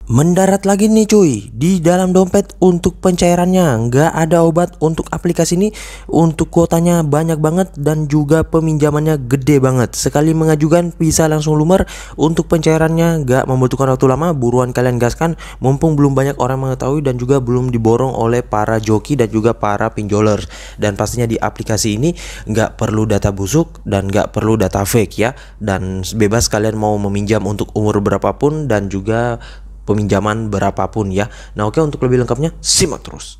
Mendarat lagi nih cuy di dalam dompet untuk pencairannya. Nggak ada obat untuk aplikasi ini. Untuk kuotanya banyak banget dan juga peminjamannya gede banget. Sekali mengajukan bisa langsung lumer. Untuk pencairannya nggak membutuhkan waktu lama. Buruan kalian gaskan, mumpung belum banyak orang mengetahui dan juga belum diborong oleh para joki dan juga para pinjolers. Dan pastinya di aplikasi ini nggak perlu data busuk dan nggak perlu data fake ya. Dan bebas kalian mau meminjam untuk umur berapapun dan juga peminjaman berapapun ya. Nah oke, untuk lebih lengkapnya simak terus.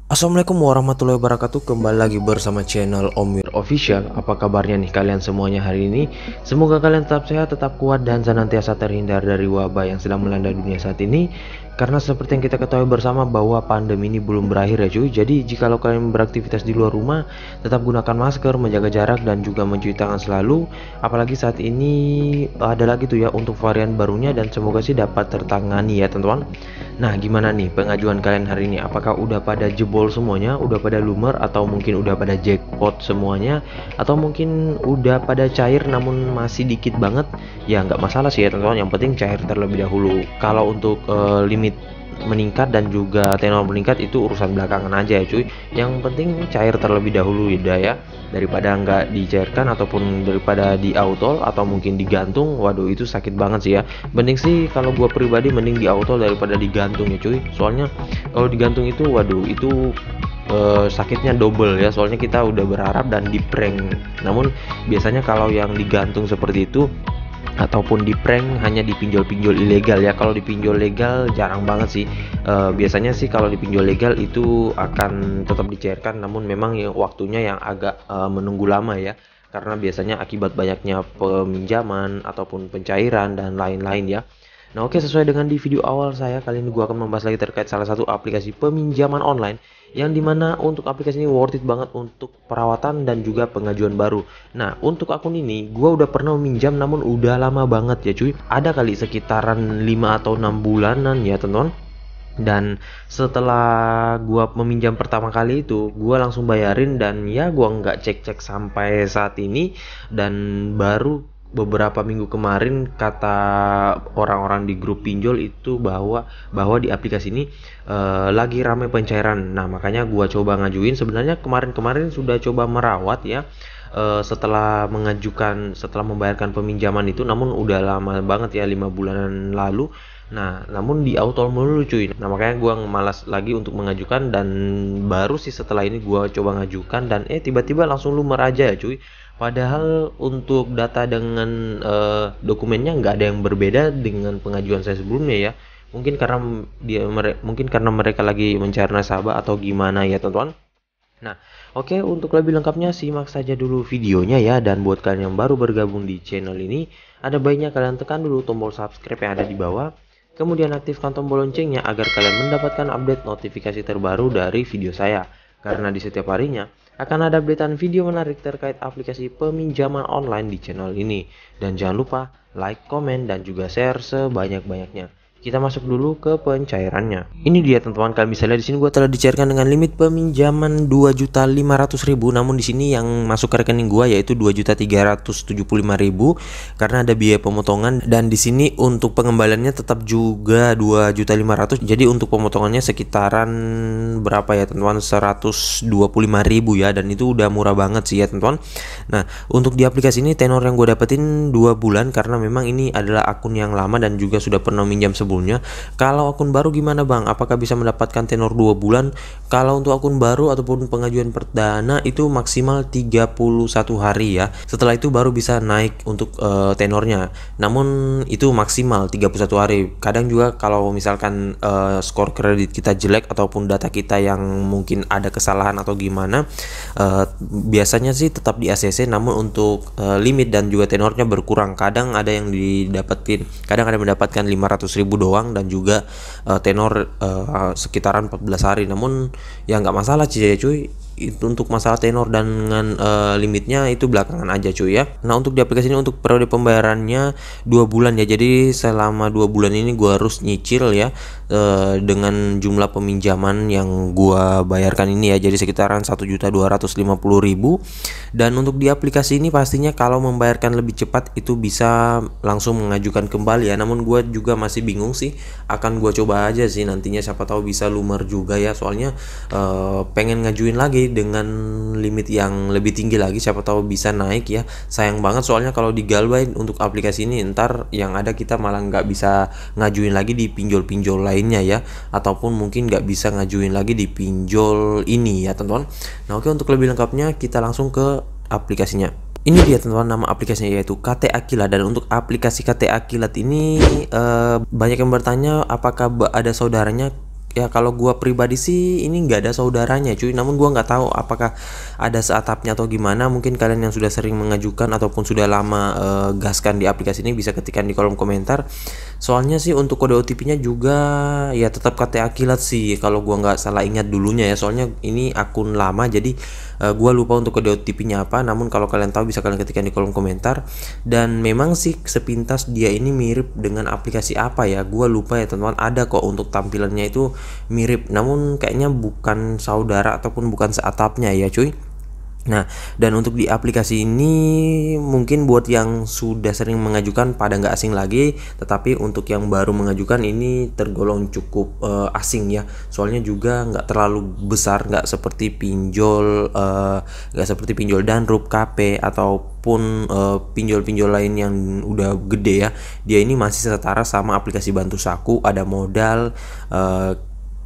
Assalamualaikum warahmatullahi wabarakatuh. Kembali lagi bersama channel Omir Official. Apa kabarnya nih kalian semuanya hari ini? Semoga kalian tetap sehat, tetap kuat, dan senantiasa terhindar dari wabah yang sedang melanda dunia saat ini. Karena seperti yang kita ketahui bersama bahwa pandemi ini belum berakhir ya cuy. Jadi jikalau kalian beraktivitas di luar rumah, tetap gunakan masker, menjaga jarak, dan juga mencuci tangan selalu. Apalagi saat ini ada lagi tuh ya untuk varian barunya, dan semoga sih dapat tertangani ya teman-teman. Nah gimana nih pengajuan kalian hari ini? Apakah udah pada jebol semuanya? Udah pada lumer? Atau mungkin udah pada jackpot semuanya? Atau mungkin udah pada cair namun masih dikit banget? Ya nggak masalah sih ya teman-teman, yang penting cair terlebih dahulu. Kalau untuk limit meningkat dan juga tenor meningkat itu urusan belakangan aja ya cuy. Yang penting cair terlebih dahulu ya, daripada nggak dicairkan ataupun daripada di auto atau mungkin digantung. Waduh itu sakit banget sih ya. Mending sih kalau gua pribadi mending di auto daripada digantung ya cuy. Soalnya kalau digantung itu waduh itu sakitnya double ya, soalnya kita udah berharap dan di prank. Namun biasanya kalau yang digantung seperti itu ataupun di prank hanya di pinjol-pinjol ilegal ya. Kalau di pinjol legal jarang banget sih. Biasanya sih kalau di pinjol legal itu akan tetap dicairkan, namun memang ya waktunya yang agak menunggu lama ya, karena biasanya akibat banyaknya peminjaman ataupun pencairan dan lain-lain ya. Nah oke, sesuai dengan di video awal saya, kali ini gue akan membahas lagi terkait salah satu aplikasi peminjaman online yang dimana untuk aplikasi ini worth it banget untuk perawatan dan juga pengajuan baru. Nah untuk akun ini gue udah pernah meminjam namun udah lama banget ya cuy. Ada kali sekitaran 5 atau 6 bulanan ya teman-teman. Dan setelah gua meminjam pertama kali itu gua langsung bayarin, dan ya gua nggak cek-cek sampai saat ini. Dan baru beberapa minggu kemarin kata orang-orang di grup pinjol itu bahwa di aplikasi ini lagi ramai pencairan. Nah makanya gua coba ngajuin. Sebenarnya kemarin sudah coba merawat ya, setelah membayarkan peminjaman itu, namun udah lama banget ya, 5 bulanan lalu. Nah namun di auto mulu cuy. Nah makanya gua malas lagi untuk mengajukan, dan baru sih setelah ini gua coba ngajukan, dan tiba-tiba langsung lumer aja ya cuy. Padahal untuk data dengan dokumennya nggak ada yang berbeda dengan pengajuan saya sebelumnya ya. Mungkin karena mereka lagi mencari nasabah atau gimana ya teman-teman. Nah oke, untuk lebih lengkapnya simak saja dulu videonya ya. Dan buat kalian yang baru bergabung di channel ini, ada baiknya kalian tekan dulu tombol subscribe yang ada di bawah. Kemudian aktifkan tombol loncengnya agar kalian mendapatkan update notifikasi terbaru dari video saya. Karena di setiap harinya akan ada updatean video menarik terkait aplikasi peminjaman online di channel ini. Dan jangan lupa like, komen, dan juga share sebanyak-banyaknya. Kita masuk dulu ke pencairannya. Ini dia teman-teman, kalian bisa lihat di sini gua telah dicairkan dengan limit peminjaman 2.500.000. Namun di sini yang masuk ke rekening gua yaitu 2.375.000 karena ada biaya pemotongan, dan di sini untuk pengembaliannya tetap juga 2.500.000. Jadi untuk pemotongannya sekitaran berapa ya teman-teman? 125.000 ya, dan itu udah murah banget sih ya teman-teman. Nah, untuk di aplikasi ini tenor yang gue dapetin 2 bulan karena memang ini adalah akun yang lama dan juga sudah pernah minjam sebelumnya. Kalau akun baru gimana bang? Apakah bisa mendapatkan tenor 2 bulan? Kalau untuk akun baru ataupun pengajuan perdana itu maksimal 31 hari ya. Setelah itu baru bisa naik untuk tenornya. Namun itu maksimal 31 hari. Kadang juga kalau misalkan skor kredit kita jelek ataupun data kita yang mungkin ada kesalahan atau gimana, biasanya sih tetap di ACC, namun untuk limit dan juga tenornya berkurang. Kadang ada yang mendapatkan 500.000 doang dan juga tenor sekitaran 14 hari. Namun ya nggak masalah sih ya cuy, itu untuk masalah tenor dan limitnya itu belakangan aja cuy ya. Nah untuk di aplikasi ini untuk periode pembayarannya 2 bulan ya, jadi selama 2 bulan ini gua harus nyicil ya dengan jumlah peminjaman yang gua bayarkan ini ya, jadi sekitaran 1.250.000. Dan untuk di aplikasi ini pastinya kalau membayarkan lebih cepat itu bisa langsung mengajukan kembali ya, namun gua juga masih bingung sih, akan gua coba aja sih nantinya, siapa tahu bisa lumer juga ya, soalnya pengen ngajuin lagi dengan limit yang lebih tinggi lagi, siapa tahu bisa naik ya. Sayang banget soalnya kalau digalbay untuk aplikasi ini ntar yang ada kita malah nggak bisa ngajuin lagi di pinjol-pinjol lainnya ya, ataupun mungkin nggak bisa ngajuin lagi di pinjol ini ya teman-teman. Nah oke, untuk lebih lengkapnya kita langsung ke aplikasinya. Ini dia teman-teman nama aplikasinya, yaitu KTA Kilat. Dan untuk aplikasi KTA Kilat ini banyak yang bertanya apakah ada saudaranya. Ya kalau gua pribadi sih ini nggak ada saudaranya cuy, namun gua nggak tahu apakah ada seatapnya atau gimana. Mungkin kalian yang sudah sering mengajukan ataupun sudah lama gaskan di aplikasi ini bisa ketikkan di kolom komentar. Soalnya sih untuk kode OTP-nya juga ya tetap KTA Kilat sih kalau gua nggak salah ingat dulunya ya, soalnya ini akun lama jadi gua lupa untuk kode OTP-nya apa. Namun kalau kalian tahu bisa kalian ketikkan di kolom komentar. Dan memang sih sepintas dia ini mirip dengan aplikasi apa ya, gua lupa ya teman-teman. Ada kok untuk tampilannya itu mirip, namun kayaknya bukan saudara ataupun bukan seatapnya ya cuy. Nah, dan untuk di aplikasi ini mungkin buat yang sudah sering mengajukan pada nggak asing lagi, tetapi untuk yang baru mengajukan ini tergolong cukup asing ya. Soalnya juga nggak terlalu besar, nggak seperti pinjol Danrup, KP ataupun pinjol-pinjol lain yang udah gede ya. Dia ini masih setara sama aplikasi Bantu Saku, ada modal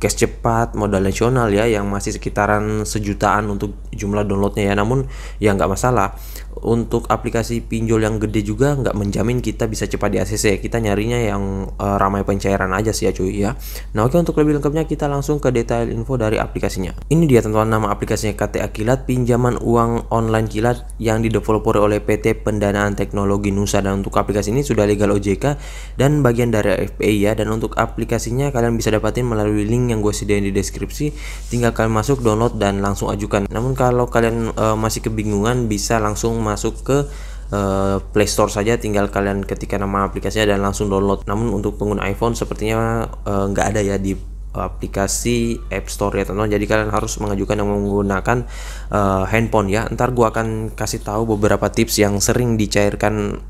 cash cepat, modal nasional ya, yang masih sekitaran sejutaan untuk jumlah downloadnya ya. Namun ya nggak masalah, untuk aplikasi pinjol yang gede juga nggak menjamin kita bisa cepat di ACC. Kita nyarinya yang ramai pencairan aja sih ya cuy ya. Nah oke, untuk lebih lengkapnya kita langsung ke detail info dari aplikasinya. Ini dia teman-teman nama aplikasinya, KTA Kilat, pinjaman uang online kilat yang dideveloper oleh PT Pendanaan Teknologi Nusa. Dan untuk aplikasi ini sudah legal OJK dan bagian dari FPI ya. Dan untuk aplikasinya kalian bisa dapatin melalui link yang gue sediain di deskripsi, tinggal kalian masuk, download dan langsung ajukan. Namun kalau kalian masih kebingungan bisa langsung masuk ke Play Store saja, tinggal kalian ketikkan nama aplikasinya dan langsung download. Namun untuk pengguna iPhone sepertinya nggak ada ya di aplikasi App Store ya teman-teman, jadi kalian harus mengajukan yang menggunakan handphone ya. Ntar gua akan kasih tahu beberapa tips yang sering dicairkan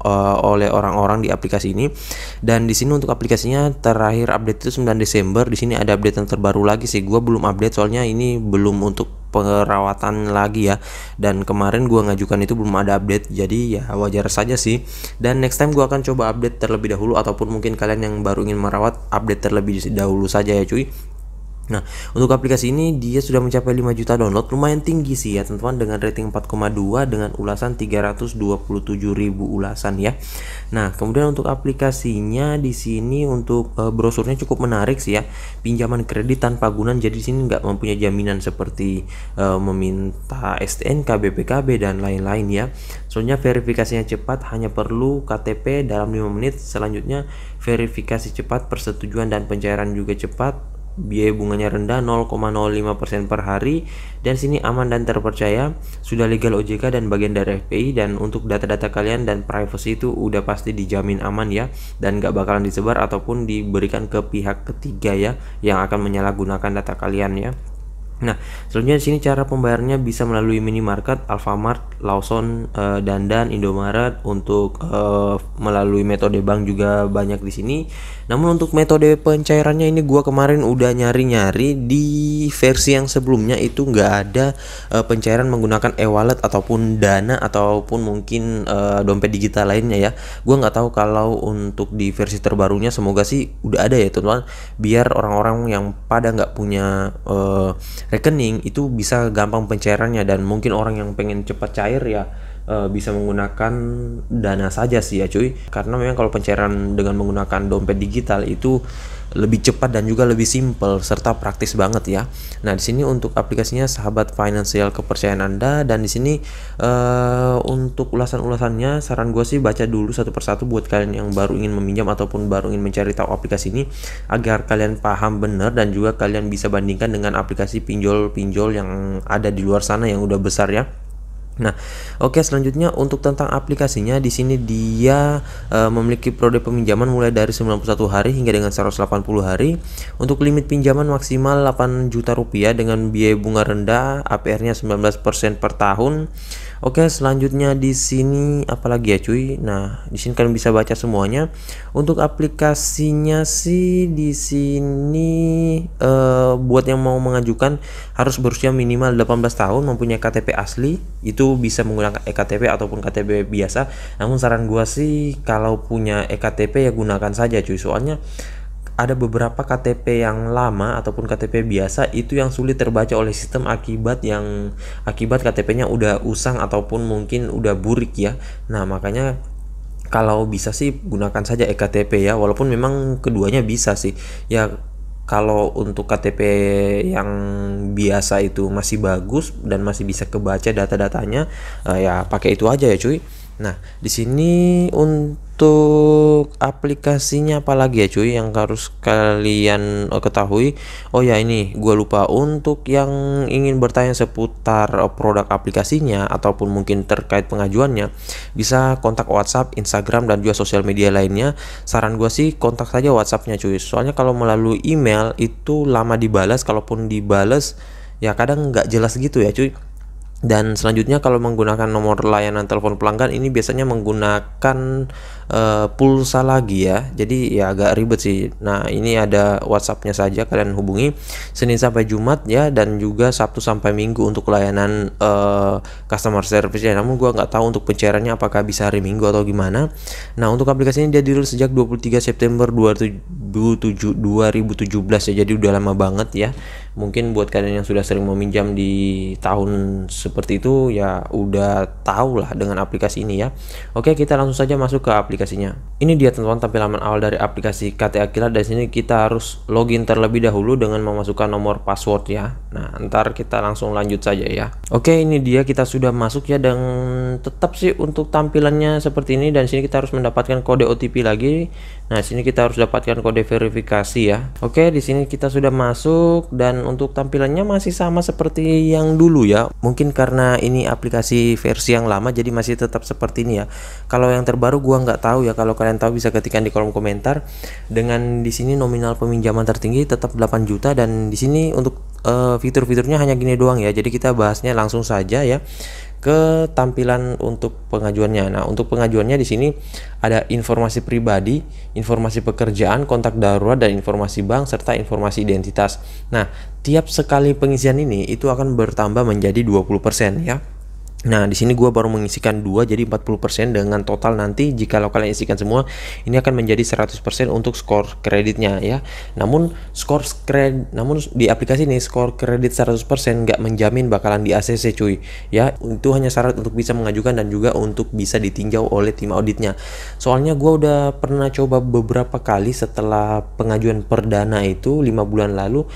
oleh orang-orang di aplikasi ini. Dan di sini untuk aplikasinya terakhir update itu 9 Desember. Di sini ada update yang terbaru lagi sih, gua belum update soalnya ini belum untuk perawatan lagi ya, dan kemarin gua ngajukan itu belum ada update, jadi ya wajar saja sih. Dan next time gua akan coba update terlebih dahulu, ataupun mungkin kalian yang baru ingin merawat update terlebih dahulu saja ya cuy. Nah untuk aplikasi ini dia sudah mencapai 5 juta download, lumayan tinggi sih ya teman-teman, dengan rating 4,2 dengan ulasan 327.000 ulasan ya. Nah kemudian untuk aplikasinya di sini untuk brosurnya cukup menarik sih ya, pinjaman kredit tanpa agunan, jadi di sini nggak mempunyai jaminan seperti meminta STNK, BPKB dan lain-lain ya. Soalnya verifikasinya cepat, hanya perlu KTP dalam 5 menit. Selanjutnya verifikasi cepat, persetujuan dan pencairan juga cepat. Biaya bunganya rendah 0,05% per hari, dan sini aman dan terpercaya, sudah legal OJK dan bagian dari FPI. Dan untuk data-data kalian dan privacy itu udah pasti dijamin aman ya, dan gak bakalan disebar ataupun diberikan ke pihak ketiga ya yang akan menyalahgunakan data kalian ya. Nah, selanjutnya di sini cara pembayarannya bisa melalui minimarket, Alfamart, Lawson, Dandan, Indomaret. Untuk melalui metode bank juga banyak di sini. Namun untuk metode pencairannya ini gua kemarin udah nyari-nyari di versi yang sebelumnya itu nggak ada pencairan menggunakan e-wallet ataupun Dana ataupun mungkin dompet digital lainnya ya. Gua nggak tahu kalau untuk di versi terbarunya, semoga sih udah ada ya teman-teman, biar orang-orang yang pada nggak punya rekening itu bisa gampang pencairannya. Dan mungkin orang yang pengen cepat cair ya bisa menggunakan Dana saja sih ya cuy, karena memang kalau pencairan dengan menggunakan dompet digital itu lebih cepat dan juga lebih simple serta praktis banget ya. Nah, di sini untuk aplikasinya sahabat finansial kepercayaan Anda, dan di sini untuk ulasan-ulasannya saran gue sih baca dulu satu persatu buat kalian yang baru ingin meminjam ataupun baru ingin mencari tahu aplikasi ini, agar kalian paham benar dan juga kalian bisa bandingkan dengan aplikasi pinjol-pinjol yang ada di luar sana yang udah besar ya. Nah, oke, selanjutnya untuk tentang aplikasinya, di sini dia memiliki periode peminjaman mulai dari 91 hari hingga dengan 180 hari. Untuk limit pinjaman maksimal 8 juta rupiah dengan biaya bunga rendah, APR-nya 19% per tahun. Oke, selanjutnya di sini apalagi ya cuy. Nah, di sini kalian bisa baca semuanya. Untuk aplikasinya sih di sini buat yang mau mengajukan harus berusia minimal 18 tahun, mempunyai KTP asli. Itu bisa menggunakan eKTP ataupun KTP biasa. Namun saran gua sih kalau punya eKTP ya gunakan saja cuy. Soalnya ada beberapa KTP yang lama ataupun KTP biasa itu yang sulit terbaca oleh sistem akibat KTP-nya udah usang ataupun mungkin udah burik ya. Nah, makanya kalau bisa sih gunakan saja eKTP ya, walaupun memang keduanya bisa sih ya. Kalau untuk KTP yang biasa itu masih bagus dan masih bisa kebaca data-datanya, ya pakai itu aja ya cuy. Nah, di sini untuk aplikasinya apalagi ya cuy yang harus kalian ketahui. Oh ya, ini gue lupa, untuk yang ingin bertanya seputar produk aplikasinya ataupun mungkin terkait pengajuannya, bisa kontak WhatsApp, Instagram, dan juga sosial media lainnya. Saran gue sih kontak saja WhatsAppnya cuy. Soalnya kalau melalui email itu lama dibalas, kalaupun dibalas ya kadang nggak jelas gitu ya cuy. Dan selanjutnya kalau menggunakan nomor layanan telepon pelanggan ini biasanya menggunakan pulsa lagi ya, jadi ya agak ribet sih. Nah, ini ada WhatsAppnya saja, kalian hubungi Senin sampai Jumat ya, dan juga Sabtu sampai Minggu untuk layanan customer service ya. Namun gua nggak tahu untuk pencairannya apakah bisa hari Minggu atau gimana. Nah, untuk aplikasi ini dia dirilis sejak 23 September 2017 ya, jadi udah lama banget ya. Mungkin buat kalian yang sudah sering meminjam di tahun seperti itu ya udah tahu lah dengan aplikasi ini ya. Oke, kita langsung saja masuk ke aplikasinya. Ini dia teman-teman tampilan awal dari aplikasi KTA Kilat. Dari sini kita harus login terlebih dahulu dengan memasukkan nomor password ya. Nah, ntar kita langsung lanjut saja ya. Oke, ini dia kita sudah masuk ya, dan tetap sih untuk tampilannya seperti ini, dan sini kita harus mendapatkan kode OTP lagi. Nah, sini kita harus dapatkan kode verifikasi ya. Oke, di sini kita sudah masuk, dan untuk tampilannya masih sama seperti yang dulu ya. Mungkin karena ini aplikasi versi yang lama jadi masih tetap seperti ini ya. Kalau yang terbaru gua nggak tahu ya, kalau kalian tahu bisa ketikkan di kolom komentar. Dengan di sini nominal peminjaman tertinggi tetap 8 juta, dan di sini untuk fitur-fiturnya hanya gini doang ya. Jadi kita bahasnya langsung saja ya ke tampilan untuk pengajuannya. Nah, untuk pengajuannya di sini ada informasi pribadi, informasi pekerjaan, kontak darurat, dan informasi bank serta informasi identitas. Nah, tiap sekali pengisian ini itu akan bertambah menjadi 20% ya. Nah, di sini gua baru mengisikan 2 jadi 40%, dengan total nanti jika kalian isikan semua ini akan menjadi 100% untuk skor kreditnya ya. Namun di aplikasi ini skor kredit 100% nggak menjamin bakalan di ACC cuy ya. Itu hanya syarat untuk bisa mengajukan dan juga untuk bisa ditinjau oleh tim auditnya. Soalnya gua udah pernah coba beberapa kali setelah pengajuan perdana itu 5 bulan lalu,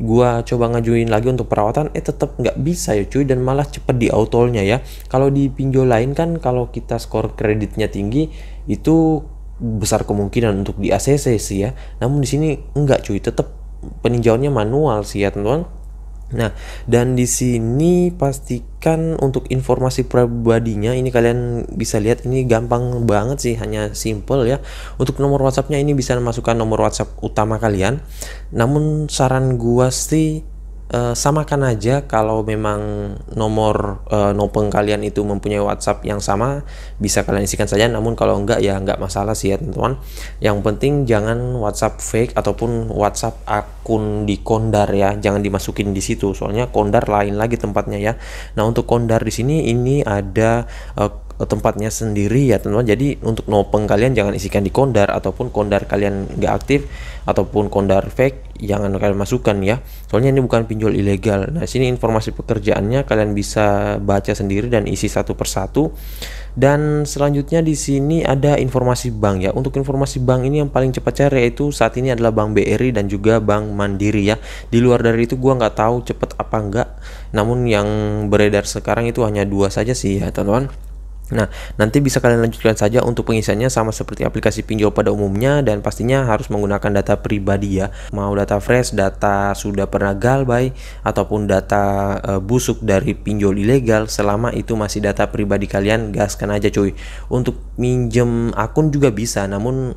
gua coba ngajuin lagi untuk perawatan, tetap nggak bisa ya cuy, dan malah cepet di autolnya ya. Kalau di pinjol lain kan kalau kita skor kreditnya tinggi itu besar kemungkinan untuk di ACC sih ya. Namun di sini enggak cuy, tetap peninjauannya manual sih ya teman-teman. Nah, dan di sini pastikan untuk informasi pribadinya ini kalian bisa lihat, ini gampang banget sih, hanya simple ya. Untuk nomor WhatsAppnya ini bisa masukkan nomor WhatsApp utama kalian. Namun saran gua sih samakan aja. Kalau memang nomor nopeng kalian itu mempunyai WhatsApp yang sama, bisa kalian isikan saja. Namun kalau enggak ya enggak masalah sih ya teman-teman. Yang penting jangan WhatsApp fake ataupun WhatsApp akun di Kondar ya, jangan dimasukin di situ. Soalnya Kondar lain lagi tempatnya ya. Nah, untuk Kondar di sini ini ada tempatnya sendiri ya teman-teman. Jadi untuk nopeng kalian jangan isikan di kondar, ataupun kondar kalian nggak aktif ataupun kondar fake jangan kalian masukkan ya, soalnya ini bukan pinjol ilegal. Nah sini informasi pekerjaannya kalian bisa baca sendiri dan isi satu persatu. Dan selanjutnya di sini ada informasi bank ya. Untuk informasi bank ini yang paling cepat cari yaitu saat ini adalah Bank BRI dan juga Bank Mandiri ya. Di luar dari itu gua nggak tahu cepet apa enggak, namun yang beredar sekarang itu hanya dua saja sih ya teman-teman. Nah, nanti bisa kalian lanjutkan saja untuk pengisiannya sama seperti aplikasi pinjol pada umumnya, dan pastinya harus menggunakan data pribadi ya. Mau data fresh, data sudah pernah galbay, ataupun data busuk dari pinjol ilegal, selama itu masih data pribadi kalian, gaskan aja cuy. Untuk minjem akun juga bisa, namun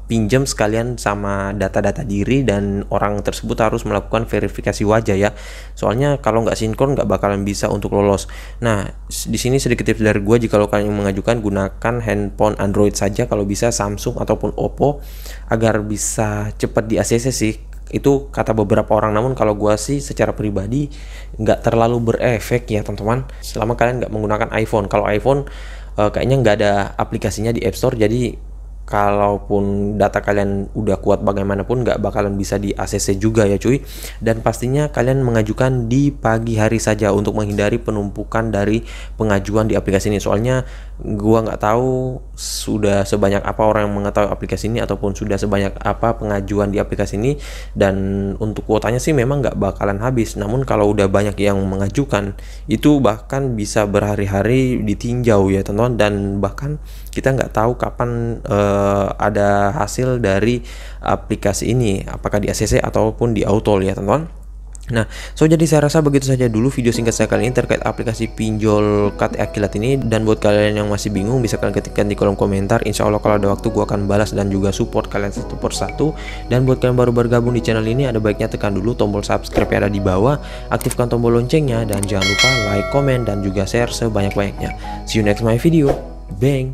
pinjam sekalian sama data-data diri, dan orang tersebut harus melakukan verifikasi wajah ya. Soalnya kalau nggak sinkron nggak bakalan bisa untuk lolos. Nah, di sini sedikit tips dari gue, jika kalian mengajukan gunakan handphone Android saja, kalau bisa Samsung ataupun Oppo, agar bisa cepat di ACC sih. Itu kata beberapa orang, namun kalau gue sih secara pribadi nggak terlalu berefek ya teman-teman, selama kalian nggak menggunakan iPhone. Kalau iPhone kayaknya nggak ada aplikasinya di App Store, jadi kalaupun data kalian udah kuat bagaimanapun nggak bakalan bisa di ACC juga ya cuy. Dan pastinya kalian mengajukan di pagi hari saja untuk menghindari penumpukan dari pengajuan di aplikasi ini. Soalnya gua nggak tahu sudah sebanyak apa orang yang mengetahui aplikasi ini, ataupun sudah sebanyak apa pengajuan di aplikasi ini, dan untuk kuotanya sih memang nggak bakalan habis. Namun kalau udah banyak yang mengajukan, itu bahkan bisa berhari-hari ditinjau ya teman-teman, dan bahkan kita nggak tahu kapan ada hasil dari aplikasi ini, apakah di ACC ataupun di Autol ya teman-teman. Nah, jadi saya rasa begitu saja dulu video singkat saya kali ini terkait aplikasi pinjol KTA Kilat ini. Dan buat kalian yang masih bingung, bisa kalian ketikkan di kolom komentar. Insya Allah kalau ada waktu gua akan balas dan juga support kalian satu persatu. Dan buat kalian baru bergabung di channel ini, ada baiknya tekan dulu tombol subscribe yang ada di bawah, aktifkan tombol loncengnya, dan jangan lupa like, komen, dan juga share sebanyak-banyaknya. See you next my video. Bang.